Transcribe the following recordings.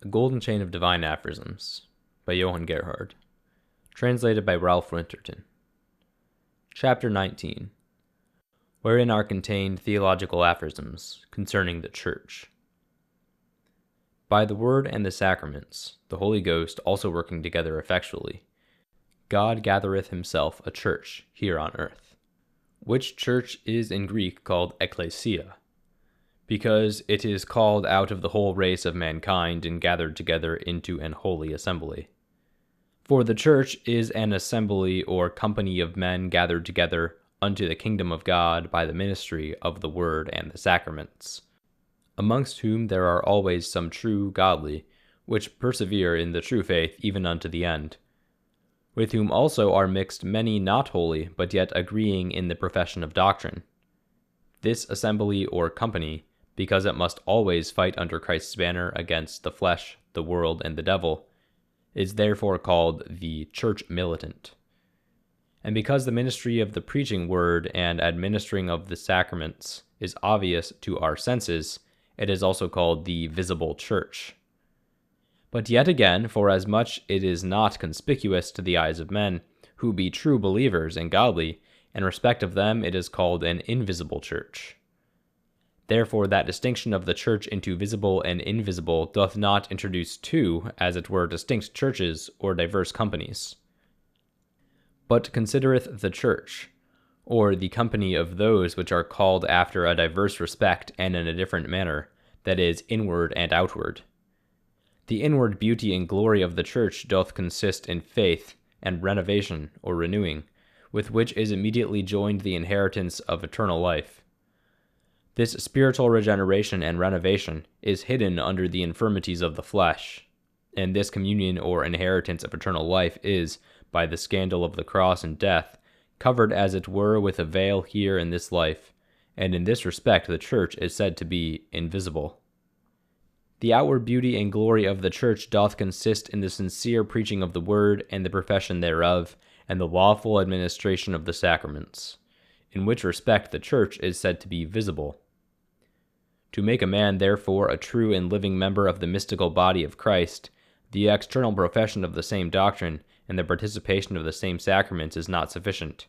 A Golden Chain of Divine Aphorisms by Johann Gerhard. Translated by Ralph Winterton. Chapter 19. Wherein are contained theological aphorisms concerning the Church. By the Word and the Sacraments, the Holy Ghost also working together effectually, God gathereth himself a church here on earth, which church is in Greek called ecclesia, because it is called out of the whole race of mankind and gathered together into an holy assembly. For the church is an assembly or company of men gathered together unto the kingdom of God by the ministry of the word and the sacraments, amongst whom there are always some true godly, which persevere in the true faith even unto the end, with whom also are mixed many not holy, but yet agreeing in the profession of doctrine. This assembly or company, because it must always fight under Christ's banner against the flesh, the world, and the devil, is therefore called the Church Militant. And because the ministry of the preaching word and administering of the sacraments is obvious to our senses, it is also called the visible church. But yet again, forasmuch it is not conspicuous to the eyes of men, who be true believers and godly, in respect of them it is called an invisible church. Therefore that distinction of the church into visible and invisible doth not introduce two, as it were, distinct churches or diverse companies, but considereth the church, or the company of those which are called after a diverse respect and in a different manner, that is, inward and outward. The inward beauty and glory of the church doth consist in faith and renovation or renewing, with which is immediately joined the inheritance of eternal life. This spiritual regeneration and renovation is hidden under the infirmities of the flesh, and this communion or inheritance of eternal life is, by the scandal of the cross and death, covered as it were with a veil here in this life, and in this respect the church is said to be invisible. The outward beauty and glory of the church doth consist in the sincere preaching of the word and the profession thereof, and the lawful administration of the sacraments, in which respect the church is said to be visible. To make a man, therefore, a true and living member of the mystical body of Christ, the external profession of the same doctrine and the participation of the same sacraments is not sufficient,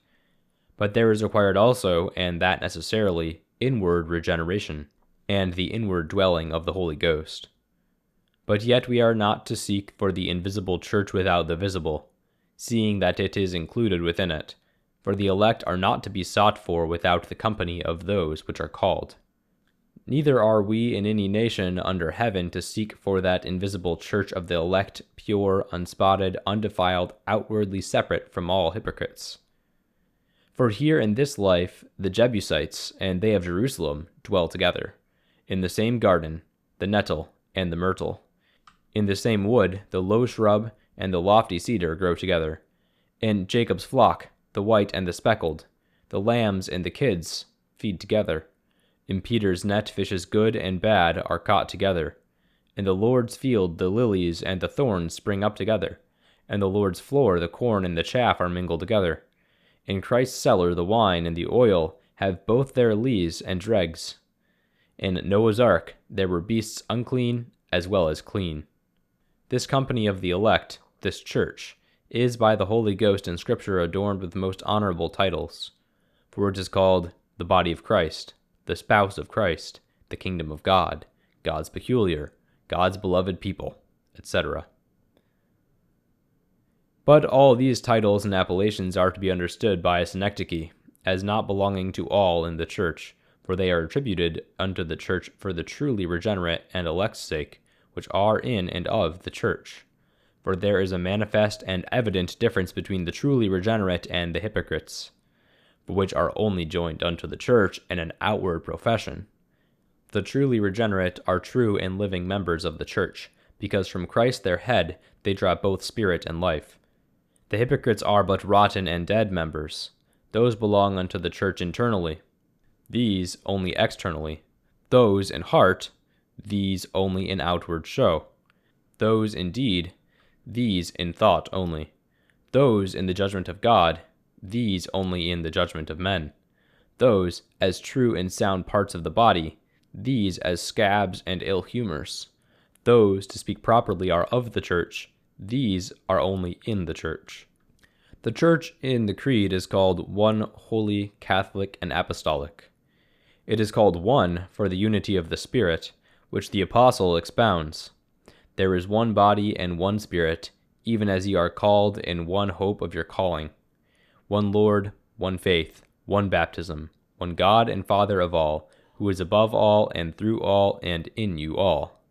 but there is required also, and that necessarily, inward regeneration, and the inward dwelling of the Holy Ghost. But yet we are not to seek for the invisible church without the visible, seeing that it is included within it, for the elect are not to be sought for without the company of those which are called. Neither are we in any nation under heaven to seek for that invisible church of the elect, pure, unspotted, undefiled, outwardly separate from all hypocrites. For here in this life the Jebusites and they of Jerusalem dwell together, in the same garden, the nettle and the myrtle. In the same wood the low shrub and the lofty cedar grow together. In Jacob's flock the white and the speckled, the lambs and the kids feed together. In Peter's net fishes good and bad are caught together. In the Lord's field the lilies and the thorns spring up together. In the Lord's floor the corn and the chaff are mingled together. In Christ's cellar the wine and the oil have both their lees and dregs. In Noah's ark there were beasts unclean as well as clean. This company of the elect, this church, is by the Holy Ghost in Scripture adorned with most honorable titles, for it is called the body of Christ, the spouse of Christ, the kingdom of God, God's peculiar, God's beloved people, etc. But all these titles and appellations are to be understood by a synecdoche, as not belonging to all in the church, for they are attributed unto the church for the truly regenerate and elect's sake, which are in and of the church. For there is a manifest and evident difference between the truly regenerate and the hypocrites, which are only joined unto the church in an outward profession. The truly regenerate are true and living members of the church, because from Christ their head they draw both spirit and life. The hypocrites are but rotten and dead members. Those belong unto the church internally, these only externally. Those in heart, these only in outward show. Those in deed, these in thought only. Those in the judgment of God, these only in the judgment of men. Those as true and sound parts of the body, these as scabs and ill humors. Those, to speak properly, are of the church. These are only in the church. The church in the creed is called one, holy, Catholic, and apostolic. It is called one for the unity of the Spirit, which the apostle expounds. There is one body and one Spirit, even as ye are called in one hope of your calling. One Lord, one faith, one baptism, one God and Father of all, who is above all and through all and in you all.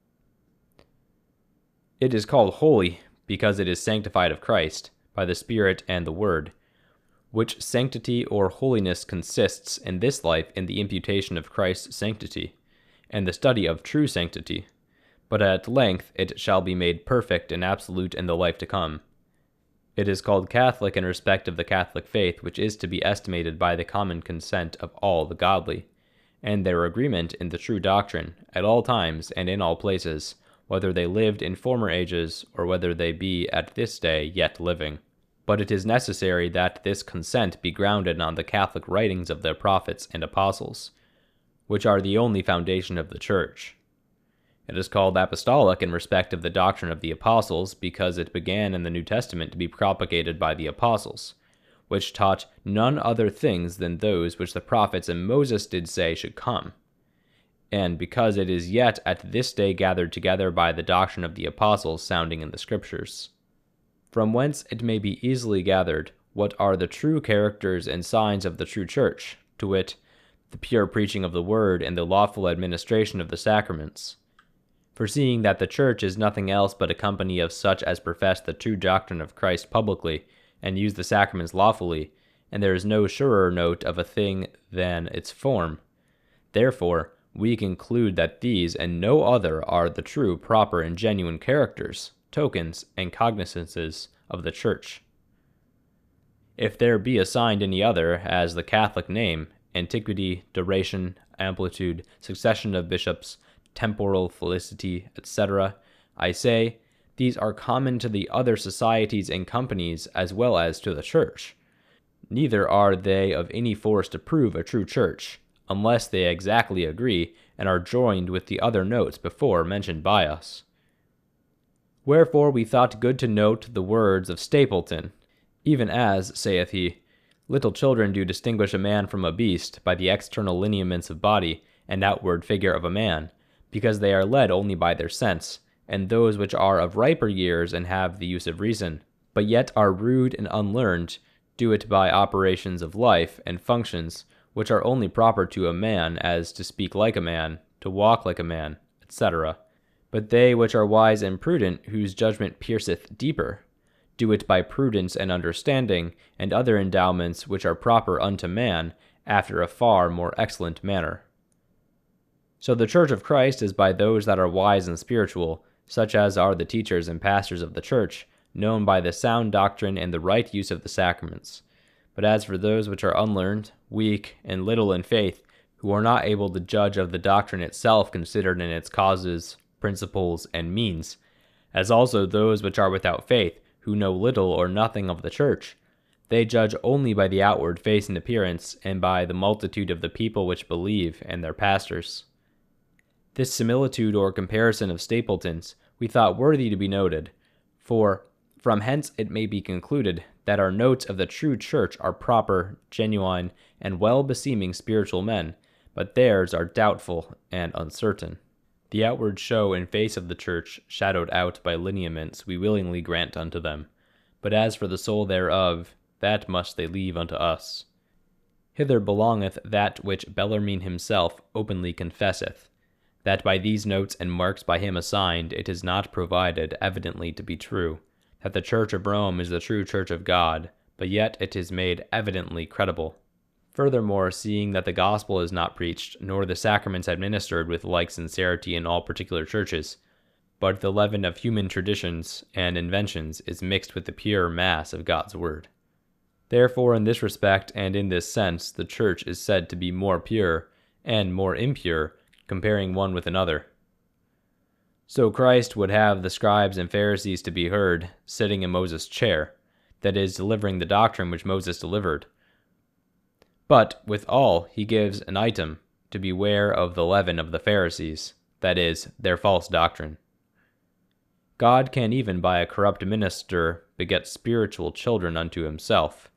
It is called holy because it is sanctified of Christ, by the Spirit and the Word, which sanctity or holiness consists in this life in the imputation of Christ's sanctity, and the study of true sanctity, but at length it shall be made perfect and absolute in the life to come. It is called Catholic in respect of the Catholic faith, which is to be estimated by the common consent of all the godly, and their agreement in the true doctrine, at all times and in all places, whether they lived in former ages, or whether they be at this day yet living. But it is necessary that this consent be grounded on the Catholic writings of the prophets and apostles, which are the only foundation of the Church. It is called apostolic in respect of the doctrine of the apostles, because it began in the New Testament to be propagated by the apostles, which taught none other things than those which the prophets and Moses did say should come, and because it is yet at this day gathered together by the doctrine of the apostles sounding in the Scriptures. From whence it may be easily gathered what are the true characters and signs of the true Church, to wit, the pure preaching of the Word and the lawful administration of the sacraments. For seeing that the Church is nothing else but a company of such as profess the true doctrine of Christ publicly, and use the sacraments lawfully, and there is no surer note of a thing than its form. Therefore, we conclude that these and no other are the true, proper, and genuine characters, tokens, and cognizances of the Church. If there be assigned any other, as the Catholic name, antiquity, duration, amplitude, succession of bishops, temporal felicity, etc., I say, these are common to the other societies and companies as well as to the Church. Neither are they of any force to prove a true Church, unless they exactly agree and are joined with the other notes before mentioned by us. Wherefore we thought good to note the words of Stapleton, even as, saith he, little children do distinguish a man from a beast by the external lineaments of body and outward figure of a man, because they are led only by their sense, and those which are of riper years and have the use of reason, but yet are rude and unlearned, do it by operations of life and functions which are only proper to a man, as to speak like a man, to walk like a man, etc. But they which are wise and prudent, whose judgment pierceth deeper, do it by prudence and understanding, and other endowments which are proper unto man, after a far more excellent manner. So the Church of Christ is by those that are wise and spiritual, such as are the teachers and pastors of the Church, known by the sound doctrine and the right use of the sacraments. But as for those which are unlearned, weak, and little in faith, who are not able to judge of the doctrine itself considered in its causes, principles, and means, as also those which are without faith, who know little or nothing of the Church, they judge only by the outward face and appearance, and by the multitude of the people which believe, and their pastors. This similitude or comparison of Stapleton's we thought worthy to be noted, for from hence it may be concluded that our notes of the true Church are proper, genuine, and well-beseeming spiritual men, but theirs are doubtful and uncertain. The outward show and face of the Church, shadowed out by lineaments, we willingly grant unto them, but as for the soul thereof, that must they leave unto us. Hither belongeth that which Bellarmine himself openly confesseth, that by these notes and marks by him assigned, it is not provided evidently to be true, that the Church of Rome is the true Church of God, but yet it is made evidently credible. Furthermore, seeing that the gospel is not preached, nor the sacraments administered with like sincerity in all particular churches, but the leaven of human traditions and inventions is mixed with the pure mass of God's word. Therefore, in this respect and in this sense, the Church is said to be more pure and more impure, comparing one with another. So Christ would have the scribes and Pharisees to be heard, sitting in Moses' chair, that is, delivering the doctrine which Moses delivered. But, withal, he gives an item, to beware of the leaven of the Pharisees, that is, their false doctrine. God can even by a corrupt minister beget spiritual children unto himself.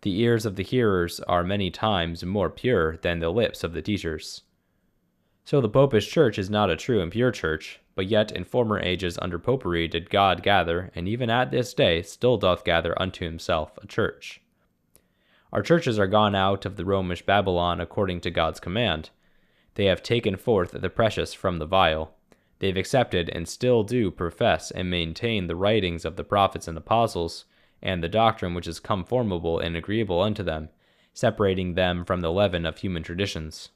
The ears of the hearers are many times more pure than the lips of the teachers. So the Popish Church is not a true and pure church, but yet in former ages under Popery did God gather, and even at this day still doth gather unto himself a church. Our churches are gone out of the Romish Babylon according to God's command. They have taken forth the precious from the vile. They have accepted and still do profess and maintain the writings of the prophets and apostles, and the doctrine which is conformable and agreeable unto them, separating them from the leaven of human traditions.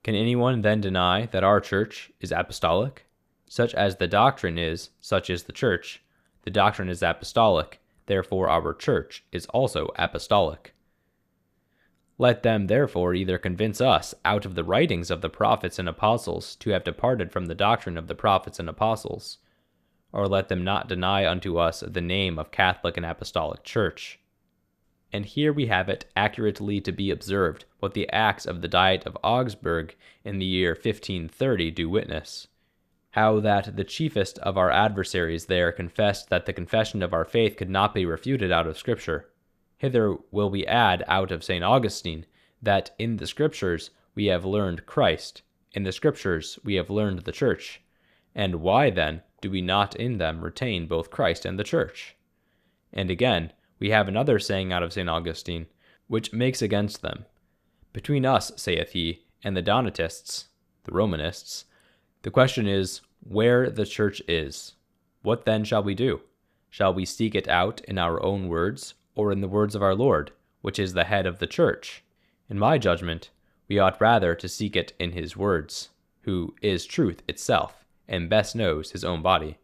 Can anyone then deny that our church is apostolic? Such as the doctrine is, such is the church. The doctrine is apostolic, therefore our church is also apostolic. Let them therefore either convince us out of the writings of the prophets and apostles to have departed from the doctrine of the prophets and apostles, or let them not deny unto us the name of Catholic and Apostolic Church. And here we have it accurately to be observed what the Acts of the Diet of Augsburg in the year 1530 do witness, how that the chiefest of our adversaries there confessed that the confession of our faith could not be refuted out of Scripture. Hither will we add out of St. Augustine, that in the Scriptures we have learned Christ, in the Scriptures we have learned the Church. And why, then, do we not in them retain both Christ and the Church? And again, we have another saying out of St. Augustine, which makes against them. Between us, saith he, and the Donatists, the Romanists, the question is, where the Church is. What then shall we do? Shall we seek it out in our own words, or in the words of our Lord, which is the head of the Church? In my judgment, we ought rather to seek it in his words, who is truth itself, and best knows his own body.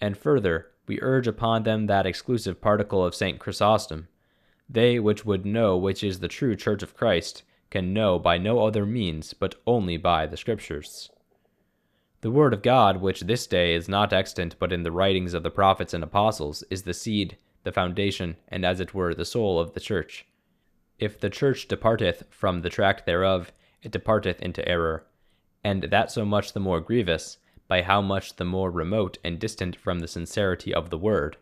And further, we urge upon them that exclusive particle of St. Chrysostom. They which would know which is the true Church of Christ can know by no other means but only by the Scriptures. The Word of God, which this day is not extant but in the writings of the prophets and apostles, is the seed, the foundation, and as it were the soul of the Church. If the Church departeth from the track thereof, it departeth into error, and that so much the more grievous, by how much the more remote and distant from the sincerity of the Word.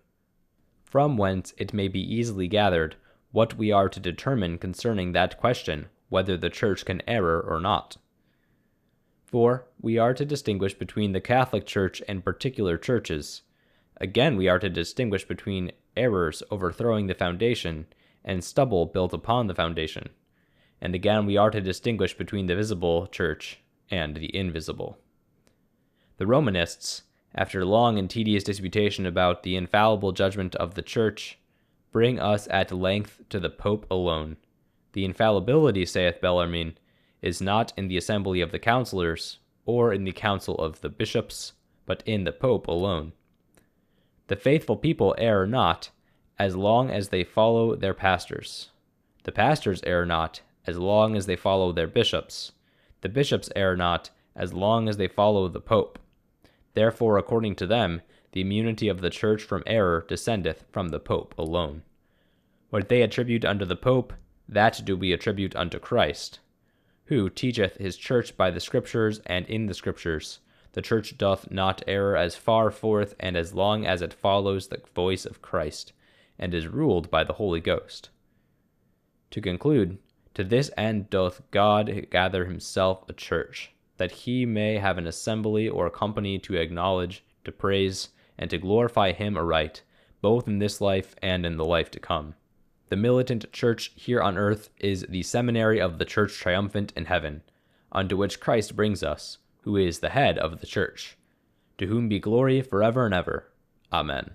From whence it may be easily gathered what we are to determine concerning that question, whether the Church can err or not. For we are to distinguish between the Catholic Church and particular churches. Again, we are to distinguish between errors overthrowing the foundation and stubble built upon the foundation. And again, we are to distinguish between the visible church and the invisible. The Romanists, after long and tedious disputation about the infallible judgment of the Church, bring us at length to the Pope alone. The infallibility, saith Bellarmine, is not in the assembly of the councillors, or in the council of the bishops, but in the Pope alone. The faithful people err not, as long as they follow their pastors. The pastors err not, as long as they follow their bishops. The bishops err not, as long as they follow the Pope. Therefore, according to them, the immunity of the Church from error descendeth from the Pope alone. What they attribute unto the Pope, that do we attribute unto Christ, who teacheth his Church by the Scriptures and in the Scriptures. The Church doth not err as far forth and as long as it follows the voice of Christ, and is ruled by the Holy Ghost. To conclude, to this end doth God gather himself a Church, that he may have an assembly or company to acknowledge, to praise, and to glorify him aright, both in this life and in the life to come. The militant Church here on earth is the seminary of the Church triumphant in heaven, unto which Christ brings us, who is the head of the Church, to whom be glory forever and ever. Amen.